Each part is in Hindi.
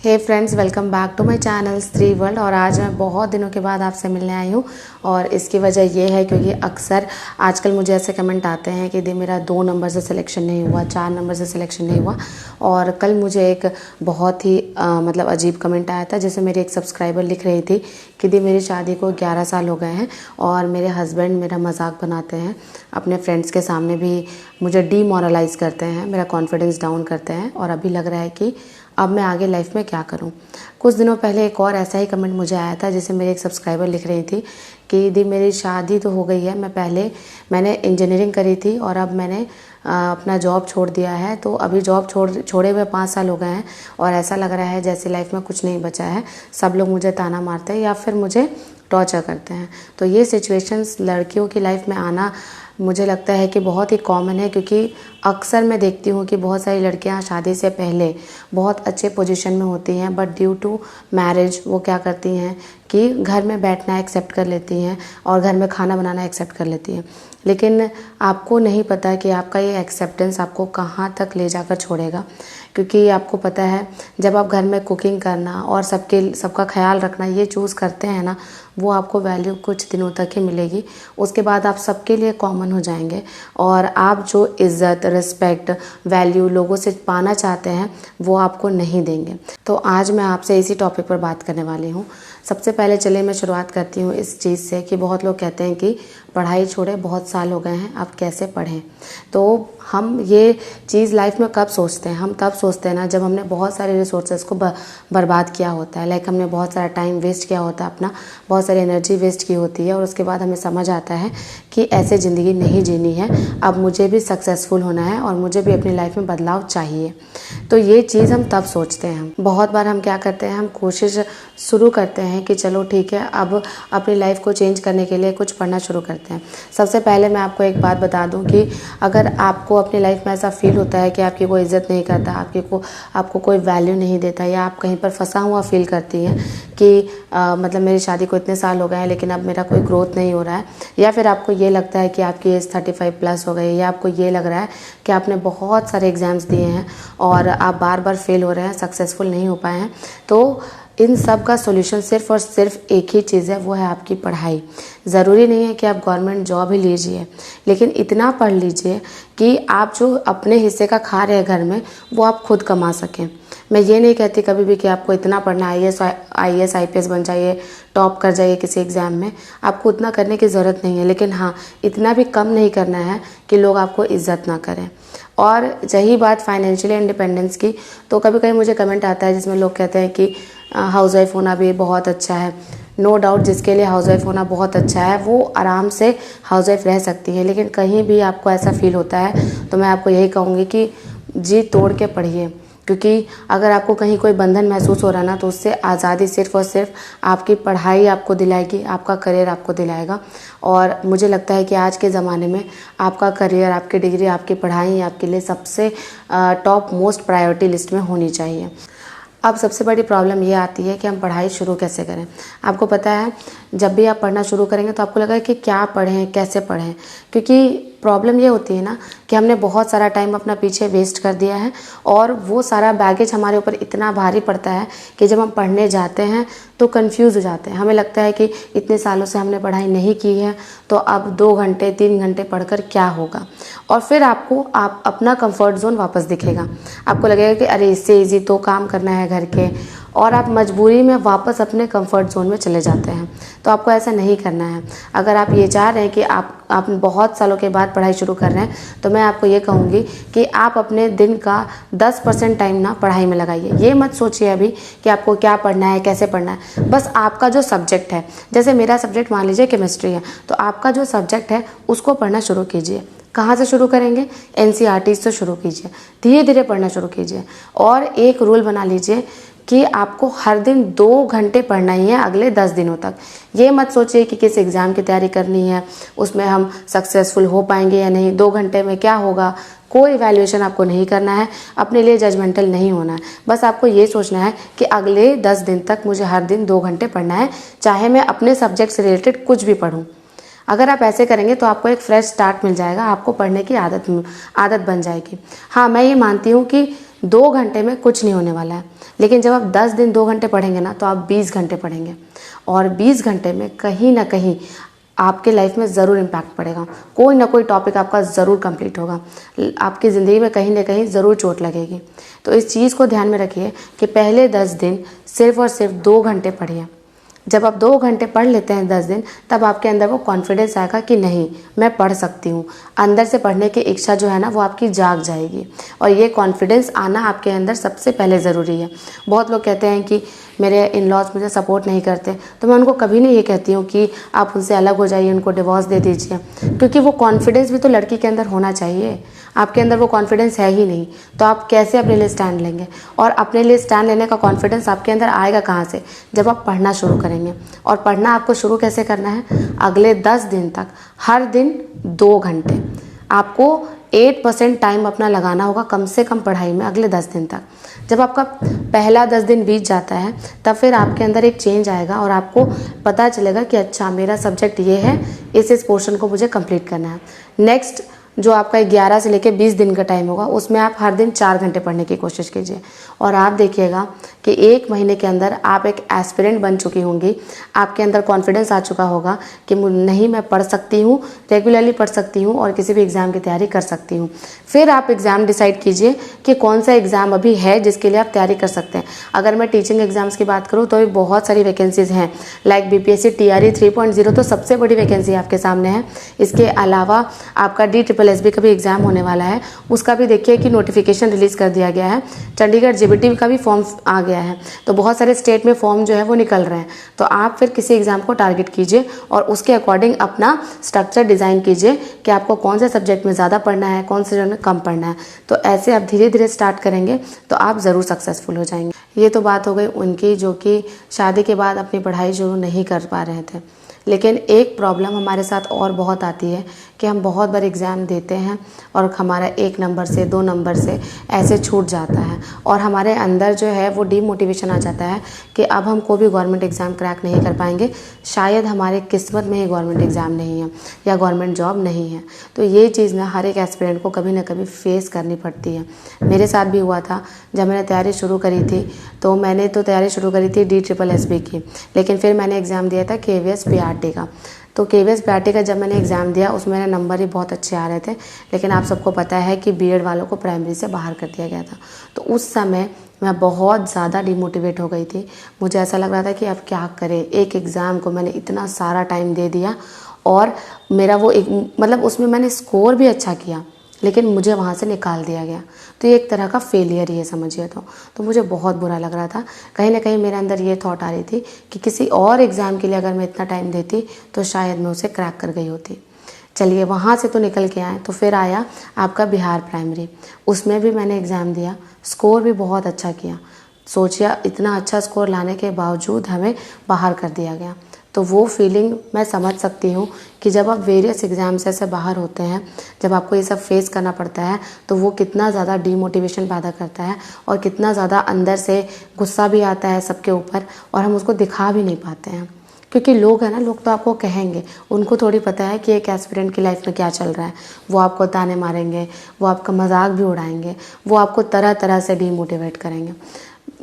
Hey friends, welcome back to my channel Stree world. और आज मैं बहुत दिनों के बाद आपसे मिलने आई हूँ और इसकी वजह ये है क्योंकि अक्सर आजकल मुझे ऐसे कमेंट आते हैं कि दी मेरा 2 नंबर से सिलेक्शन नहीं हुआ, 4 नंबर से सिलेक्शन नहीं हुआ। और कल मुझे एक बहुत ही मतलब अजीब कमेंट आया था जिसमें मेरी एक सब्सक्राइबर लिख रही थी कि दी मेरी शादी को 11 साल हो गए हैं और मेरे हस्बैंड मेरा मजाक बनाते हैं, अपने फ्रेंड्स के सामने भी मुझे डीमोरलाइज़ करते हैं, मेरा कॉन्फिडेंस डाउन करते हैं और अभी लग रहा है कि अब मैं आगे लाइफ में क्या करूं। कुछ दिनों पहले एक और ऐसा ही कमेंट मुझे आया था जिसे मेरी एक सब्सक्राइबर लिख रही थी कि दी मेरी शादी तो हो गई है, मैंने इंजीनियरिंग करी थी और अब मैंने अपना जॉब छोड़ दिया है, तो अभी जॉब छोड़े हुए 5 साल हो गए हैं और ऐसा लग रहा है जैसे लाइफ में कुछ नहीं बचा है। सब लोग मुझे ताना मारते हैं या फिर मुझे टॉर्चर करते हैं। तो ये सिचुएशंस लड़कियों की लाइफ में आना मुझे लगता है कि बहुत ही कॉमन है, क्योंकि अक्सर मैं देखती हूँ कि बहुत सारी लड़कियाँ शादी से पहले बहुत अच्छे पोजीशन में होती हैं, बट ड्यू टू मैरिज वो क्या करती हैं कि घर में बैठना एक्सेप्ट कर लेती हैं और घर में खाना बनाना एक्सेप्ट कर लेती हैं। लेकिन आपको नहीं पता कि आपका ये एक्सेप्टेंस आपको कहाँ तक ले जाकर छोड़ेगा, क्योंकि आपको पता है जब आप घर में कुकिंग करना और सबका ख्याल रखना ये चूज़ करते हैं ना, वो आपको वैल्यू कुछ दिनों तक ही मिलेगी। उसके बाद आप सबके लिए कॉमन हो जाएंगे और आप जो इज़्ज़त, रिस्पेक्ट, वैल्यू लोगों से पाना चाहते हैं वो आपको नहीं देंगे। तो आज मैं आपसे इसी टॉपिक पर बात करने वाली हूँ। सबसे पहले चलिए मैं शुरुआत करती हूँ इस चीज़ से कि बहुत लोग कहते हैं कि पढ़ाई छोड़े बहुत साल हो गए हैं, अब कैसे पढ़ें। तो हम ये चीज़ लाइफ में कब सोचते हैं? हम तब सोचते हैं ना जब हमने बहुत सारे रिसोर्सेज को बर्बाद किया होता है। लाइक हमने बहुत सारा टाइम वेस्ट किया होता है, अपना बहुत सारी एनर्जी वेस्ट की होती है और उसके बाद हमें समझ आता है कि ऐसे ज़िंदगी नहीं जीनी है, अब मुझे भी सक्सेसफुल होना है और मुझे भी अपनी लाइफ में बदलाव चाहिए। तो ये चीज़ हम तब सोचते हैं। बहुत बार हम क्या करते हैं, हम कोशिश शुरू करते हैं कि चलो ठीक है, अब अपनी लाइफ को चेंज करने के लिए कुछ पढ़ना शुरू करते हैं। सबसे पहले मैं आपको एक बात बता दूं कि अगर आपको अपनी लाइफ में ऐसा फील होता है कि आपकी कोई इज़्ज़त नहीं करता, आपको कोई वैल्यू नहीं देता, या आप कहीं पर फंसा हुआ फील करती हैं कि मतलब मेरी शादी को इतने साल हो गए हैं लेकिन अब मेरा कोई ग्रोथ नहीं हो रहा है, या फिर आपको ये लगता है कि आपकी एज 35 प्लस हो गई, या आपको ये लग रहा है कि आपने बहुत सारे एग्ज़ाम्स दिए हैं और आप बार बार फेल हो रहे हैं, सक्सेसफुल नहीं हो पाए हैं, तो इन सब का सॉल्यूशन सिर्फ और सिर्फ एक ही चीज़ है, वो है आपकी पढ़ाई। ज़रूरी नहीं है कि आप गवर्नमेंट जॉब ही लीजिए, लेकिन इतना पढ़ लीजिए कि आप जो अपने हिस्से का खा रहे हैं घर में वो आप खुद कमा सकें। मैं ये नहीं कहती कभी भी कि आपको इतना पढ़ना, IAS IPS बन जाइए, टॉप कर जाइए किसी एग्ज़ाम में, आपको उतना करने की ज़रूरत नहीं है। लेकिन हाँ, इतना भी कम नहीं करना है कि लोग आपको इज़्ज़त ना करें। और रही बात फाइनेंशियली इंडिपेंडेंस की, तो कभी कभी मुझे कमेंट आता है जिसमें लोग कहते हैं कि हाउसवाइफ होना भी बहुत अच्छा है। नो डाउट, जिसके लिए हाउसवाइफ होना बहुत अच्छा है वो आराम से हाउसवाइफ रह सकती है। लेकिन कहीं भी आपको ऐसा फील होता है तो मैं आपको यही कहूँगी कि जी तोड़ के पढ़िए, क्योंकि अगर आपको कहीं कोई बंधन महसूस हो रहा है ना, तो उससे आज़ादी सिर्फ और सिर्फ आपकी पढ़ाई आपको दिलाएगी, आपका करियर आपको दिलाएगा। और मुझे लगता है कि आज के ज़माने में आपका करियर, आपकी डिग्री, आपकी पढ़ाई आपके लिए सबसे टॉप मोस्ट प्रायोरिटी लिस्ट में होनी चाहिए। अब सबसे बड़ी प्रॉब्लम ये आती है कि हम पढ़ाई शुरू कैसे करें। आपको पता है जब भी आप पढ़ना शुरू करेंगे तो आपको लगेगा कि क्या पढ़ें, कैसे पढ़ें, क्योंकि प्रॉब्लम ये होती है ना कि हमने बहुत सारा टाइम अपना पीछे वेस्ट कर दिया है और वो सारा बैगेज हमारे ऊपर इतना भारी पड़ता है कि जब हम पढ़ने जाते हैं तो कंफ्यूज हो जाते हैं। हमें लगता है कि इतने सालों से हमने पढ़ाई नहीं की है तो अब 2 घंटे 3 घंटे पढ़कर क्या होगा, और फिर आप अपना कंफर्ट जोन वापस दिखेगा। आपको लगेगा कि अरे इससे ईजी तो काम करना है घर के, और आप मजबूरी में वापस अपने कंफर्ट जोन में चले जाते हैं। तो आपको ऐसा नहीं करना है। अगर आप ये चाह रहे हैं कि आप बहुत सालों के बाद पढ़ाई शुरू कर रहे हैं, तो मैं आपको ये कहूँगी कि आप अपने दिन का 10% टाइम ना पढ़ाई में लगाइए। ये मत सोचिए अभी कि आपको क्या पढ़ना है, कैसे पढ़ना है। बस आपका जो सब्जेक्ट है, जैसे मेरा सब्जेक्ट मान लीजिए केमिस्ट्री है, तो आपका जो सब्जेक्ट है उसको पढ़ना शुरू कीजिए। कहाँ से शुरू करेंगे? NCERT से शुरू कीजिए, धीरे धीरे पढ़ना शुरू कीजिए। और एक रूल बना लीजिए कि आपको हर दिन 2 घंटे पढ़ना ही है अगले 10 दिनों तक। ये मत सोचिए कि किस एग्ज़ाम की तैयारी करनी है, उसमें हम सक्सेसफुल हो पाएंगे या नहीं, 2 घंटे में क्या होगा। कोई वैल्यूएशन आपको नहीं करना है, अपने लिए जजमेंटल नहीं होना है। बस आपको ये सोचना है कि अगले 10 दिन तक मुझे हर दिन 2 घंटे पढ़ना है, चाहे मैं अपने सब्जेक्ट से रिलेटेड कुछ भी पढूं। अगर आप ऐसे करेंगे तो आपको एक फ्रेश स्टार्ट मिल जाएगा, आपको पढ़ने की आदत बन जाएगी। हाँ, मैं ये मानती हूँ कि 2 घंटे में कुछ नहीं होने वाला है, लेकिन जब आप 10 दिन 2 घंटे पढ़ेंगे ना तो आप 20 घंटे पढ़ेंगे, और 20 घंटे में कहीं ना कहीं आपके लाइफ में ज़रूर इम्पैक्ट पड़ेगा। कोई ना कोई टॉपिक आपका ज़रूर कंप्लीट होगा, आपकी ज़िंदगी में कहीं ना कहीं ज़रूर चोट लगेगी। तो इस चीज़ को ध्यान में रखिए कि पहले 10 दिन सिर्फ और सिर्फ 2 घंटे पढ़िए। जब आप 2 घंटे पढ़ लेते हैं 10 दिन, तब आपके अंदर वो कॉन्फिडेंस आएगा कि नहीं, मैं पढ़ सकती हूँ। अंदर से पढ़ने की इच्छा जो है ना वो आपकी जाग जाएगी, और ये कॉन्फिडेंस आना आपके अंदर सबसे पहले ज़रूरी है। बहुत लोग कहते हैं कि मेरे इन लॉज मुझे सपोर्ट नहीं करते, तो मैं उनको कभी नहीं ये कहती हूँ कि आप उनसे अलग हो जाइए, उनको डिवोर्स दे दीजिए, क्योंकि वो कॉन्फिडेंस भी तो लड़की के अंदर होना चाहिए। आपके अंदर वो कॉन्फिडेंस है ही नहीं, तो आप कैसे अपने लिए स्टैंड लेंगे? और अपने लिए स्टैंड लेने का कॉन्फिडेंस आपके अंदर आएगा कहाँ से? जब आप पढ़ना शुरू करेंगे। और पढ़ना आपको शुरू कैसे करना है? अगले 10 दिन तक हर दिन 2 घंटे आपको 8% टाइम अपना लगाना होगा कम से कम पढ़ाई में अगले 10 दिन तक। जब आपका पहला 10 दिन बीत जाता है, तब फिर आपके अंदर एक चेंज आएगा और आपको पता चलेगा कि अच्छा, मेरा सब्जेक्ट ये है, इस पोर्शन को मुझे कंप्लीट करना है। नेक्स्ट जो आपका 11 से लेकर 20 दिन का टाइम होगा, उसमें आप हर दिन 4 घंटे पढ़ने की कोशिश कीजिए, और आप देखिएगा कि 1 महीने के अंदर आप एक एस्पिरेंट बन चुकी होंगी। आपके अंदर कॉन्फिडेंस आ चुका होगा कि नहीं, मैं पढ़ सकती हूँ, रेगुलरली पढ़ सकती हूँ और किसी भी एग्ज़ाम की तैयारी कर सकती हूँ। फिर आप एग्ज़ाम डिसाइड कीजिए कि कौन सा एग्ज़ाम अभी है जिसके लिए आप तैयारी कर सकते हैं। अगर मैं टीचिंग एग्ज़ाम्स की बात करूँ तो भी बहुत सारी वैकेंसीज़ हैं, लाइक BPSC TRE 3.0 तो सबसे बड़ी वैकेंसी आपके सामने है। इसके अलावा आपका DSSS का भी एग्ज़ाम होने वाला है, उसका भी देखिए कि नोटिफिकेशन रिलीज़ कर दिया गया है। चंडीगढ़ JBT का भी फॉर्म आ गया है, तो बहुत सारे स्टेट में फॉर्म जो है वो निकल रहे हैं। तो आप फिर किसी एग्ज़ाम को टारगेट कीजिए और उसके अकॉर्डिंग अपना स्ट्रक्चर डिज़ाइन कीजिए कि आपको कौन से सब्जेक्ट में ज़्यादा पढ़ना है, कौन से सब्जेक्ट में कम पढ़ना है। तो ऐसे आप धीरे धीरे स्टार्ट करेंगे तो आप ज़रूर सक्सेसफुल हो जाएंगे। ये तो बात हो गई उनकी जो कि शादी के बाद अपनी पढ़ाई शुरू नहीं कर पा रहे थे। लेकिन एक प्रॉब्लम हमारे साथ और बहुत आती है कि हम बहुत बार एग्ज़ाम देते हैं और हमारा 1 नंबर से 2 नंबर से ऐसे छूट जाता है, और हमारे अंदर जो है वो डीमोटिवेशन आ जाता है कि अब हम कोई भी गवर्नमेंट एग्ज़ाम क्रैक नहीं कर पाएंगे, शायद हमारे किस्मत में ही गवर्नमेंट एग्ज़ाम नहीं है या गवर्नमेंट जॉब नहीं है। तो ये चीज़ ना हर एक एस्पिरेंट को कभी ना कभी फेस करनी पड़ती है। मेरे साथ भी हुआ था। जब मैंने तैयारी शुरू करी थी तो मैंने तो तैयारी शुरू करी थी DSSS की, लेकिन फिर मैंने एग्ज़ाम दिया था KVS PRT का। तो KVS PRT का जब मैंने एग्ज़ाम दिया उसमें मेरे नंबर ही बहुत अच्छे आ रहे थे, लेकिन आप सबको पता है कि BEd वालों को प्राइमरी से बाहर कर दिया गया था। तो उस समय मैं बहुत ज़्यादा डिमोटिवेट हो गई थी। मुझे ऐसा लग रहा था कि अब क्या करें, एक एग्ज़ाम को मैंने इतना सारा टाइम दे दिया और मेरा वो एक मतलब उसमें मैंने स्कोर भी अच्छा किया, लेकिन मुझे वहाँ से निकाल दिया गया। तो ये एक तरह का फेलियर ही है समझिए। तो मुझे बहुत बुरा लग रहा था। कहीं ना कहीं मेरे अंदर ये थॉट आ रही थी कि किसी और एग्ज़ाम के लिए अगर मैं इतना टाइम देती तो शायद मैं उसे क्रैक कर गई होती। चलिए, वहाँ से तो निकल के आए। तो फिर आया आपका बिहार प्राइमरी, उसमें भी मैंने एग्ज़ाम दिया, स्कोर भी बहुत अच्छा किया। सोचिए, इतना अच्छा स्कोर लाने के बावजूद हमें बाहर कर दिया गया। तो वो फीलिंग मैं समझ सकती हूँ कि जब आप वेरियस एग्ज़ाम से बाहर होते हैं, जब आपको ये सब फेस करना पड़ता है, तो वो कितना ज़्यादा डीमोटिवेशन पैदा करता है और कितना ज़्यादा अंदर से गुस्सा भी आता है सबके ऊपर, और हम उसको दिखा भी नहीं पाते हैं। क्योंकि लोग हैं ना, लोग तो आपको कहेंगे, उनको थोड़ी पता है कि एक एस्पिरेंट की लाइफ में क्या चल रहा है। वो आपको ताने मारेंगे, वो आपका मजाक भी उड़ाएंगे, वो आपको तरह तरह से डीमोटिवेट करेंगे।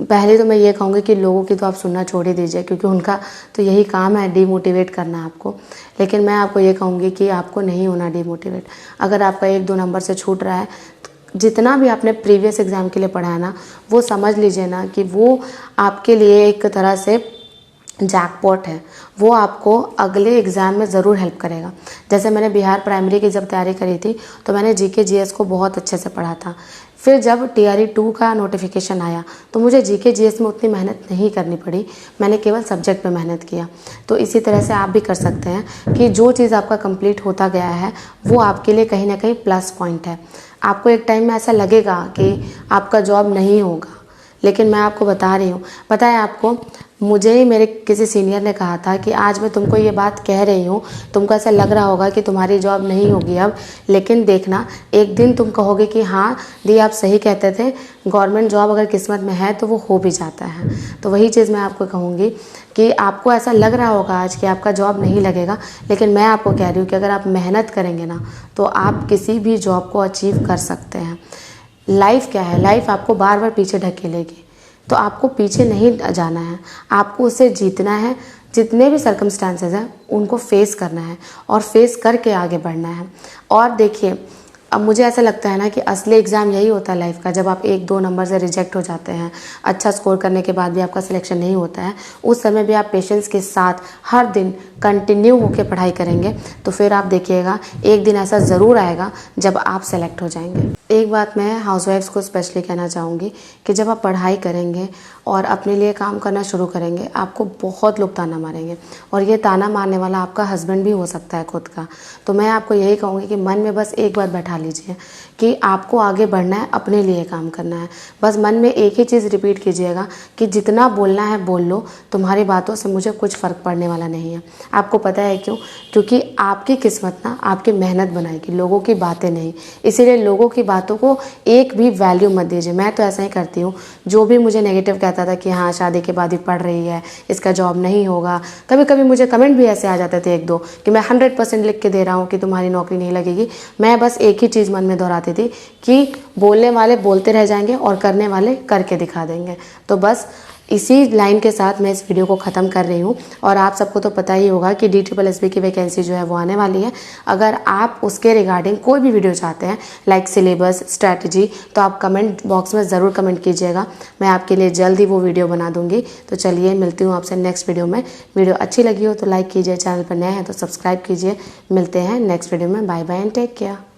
पहले तो मैं ये कहूँगी कि लोगों की तो आप सुनना छोड़ ही दीजिए, क्योंकि उनका तो यही काम है डीमोटिवेट करना आपको। लेकिन मैं आपको ये कहूँगी कि आपको नहीं होना डीमोटिवेट। अगर आपका 1-2 नंबर से छूट रहा है, तो जितना भी आपने प्रीवियस एग्ज़ाम के लिए पढ़ा है ना, वो समझ लीजिए ना कि वो आपके लिए एक तरह से जैकपॉट है। वो आपको अगले एग्ज़ाम में ज़रूर हेल्प करेगा। जैसे मैंने बिहार प्राइमरी की जब तैयारी करी थी तो मैंने GK GS को बहुत अच्छे से पढ़ा था। फिर जब TRE 2 का नोटिफिकेशन आया तो मुझे GK GS में उतनी मेहनत नहीं करनी पड़ी, मैंने केवल सब्जेक्ट पे मेहनत किया। तो इसी तरह से आप भी कर सकते हैं कि जो चीज़ आपका कंप्लीट होता गया है वो आपके लिए कहीं ना कहीं प्लस पॉइंट है। आपको एक टाइम में ऐसा लगेगा कि आपका जॉब नहीं होगा, लेकिन मैं आपको बता रही हूँ, पता है आपको, मुझे ही मेरे किसी सीनियर ने कहा था कि आज मैं तुमको ये बात कह रही हूँ, तुमको ऐसा लग रहा होगा कि तुम्हारी जॉब नहीं होगी अब, लेकिन देखना एक दिन तुम कहोगे कि हाँ दी आप सही कहते थे, गवर्नमेंट जॉब अगर किस्मत में है तो वो हो भी जाता है। तो वही चीज़ मैं आपको कहूँगी कि आपको ऐसा लग रहा होगा आज कि आपका जॉब नहीं लगेगा, लेकिन मैं आपको कह रही हूँ कि अगर आप मेहनत करेंगे ना तो आप किसी भी जॉब को अचीव कर सकते हैं। लाइफ क्या है, लाइफ आपको बार बार पीछे ढकेलेगी, तो आपको पीछे नहीं जाना है, आपको उसे जीतना है। जितने भी सर्कमस्टांसेस हैं उनको फेस करना है और फेस करके आगे बढ़ना है। और देखिए, अब मुझे ऐसा लगता है ना कि असली एग्ज़ाम यही होता है लाइफ का, जब आप 1-2 नंबर से रिजेक्ट हो जाते हैं, अच्छा स्कोर करने के बाद भी आपका सिलेक्शन नहीं होता है, उस समय भी आप पेशेंस के साथ हर दिन कंटिन्यू होकर पढ़ाई करेंगे, तो फिर आप देखिएगा एक दिन ऐसा ज़रूर आएगा जब आप सेलेक्ट हो जाएंगे। एक बात मैं हाउसवाइफ्स को स्पेशली कहना चाहूँगी कि जब आप पढ़ाई करेंगे और अपने लिए काम करना शुरू करेंगे, आपको बहुत लोग ताना मारेंगे, और ये ताना मारने वाला आपका हस्बैंड भी हो सकता है खुद का। तो मैं आपको यही कहूँगी कि मन में बस एक बात बैठा लीजिए कि आपको आगे बढ़ना है, अपने लिए काम करना है। बस मन में एक ही चीज़ रिपीट कीजिएगा कि जितना बोलना है बोल लो, तुम्हारी बातों से मुझे कुछ फ़र्क पड़ने वाला नहीं है। आपको पता है क्यों? क्योंकि आपकी किस्मत ना आपकी मेहनत बनाएगी, लोगों की बातें नहीं। इसीलिए लोगों की बातों को एक भी वैल्यू मत दीजिए। मैं तो ऐसा ही करती हूँ। जो भी मुझे नेगेटिव कहता था कि हाँ शादी के बाद ही पढ़ रही है, इसका जॉब नहीं होगा, कभी कभी मुझे कमेंट भी ऐसे आ जाते थे 1-2 कि मैं 100% लिख के दे रहा हूँ कि तुम्हारी नौकरी नहीं लगेगी। मैं बस एक ही चीज़ मन में दोहराती थी कि बोलने वाले बोलते रह जाएंगे और करने वाले करके दिखा देंगे। तो बस इसी लाइन के साथ मैं इस वीडियो को ख़त्म कर रही हूँ। और आप सबको तो पता ही होगा कि DSSB की वैकेंसी जो है वो आने वाली है। अगर आप उसके रिगार्डिंग कोई भी वीडियो चाहते हैं, लाइक सिलेबस, स्ट्रैटेजी, तो आप कमेंट बॉक्स में ज़रूर कमेंट कीजिएगा। मैं आपके लिए जल्द ही वो वीडियो बना दूँगी। तो चलिए मिलती हूँ आपसे नेक्स्ट वीडियो में। वीडियो अच्छी लगी हो तो लाइक कीजिए, चैनल पर नए हैं तो सब्सक्राइब कीजिए। मिलते हैं नेक्स्ट वीडियो में। Bye bye and take care.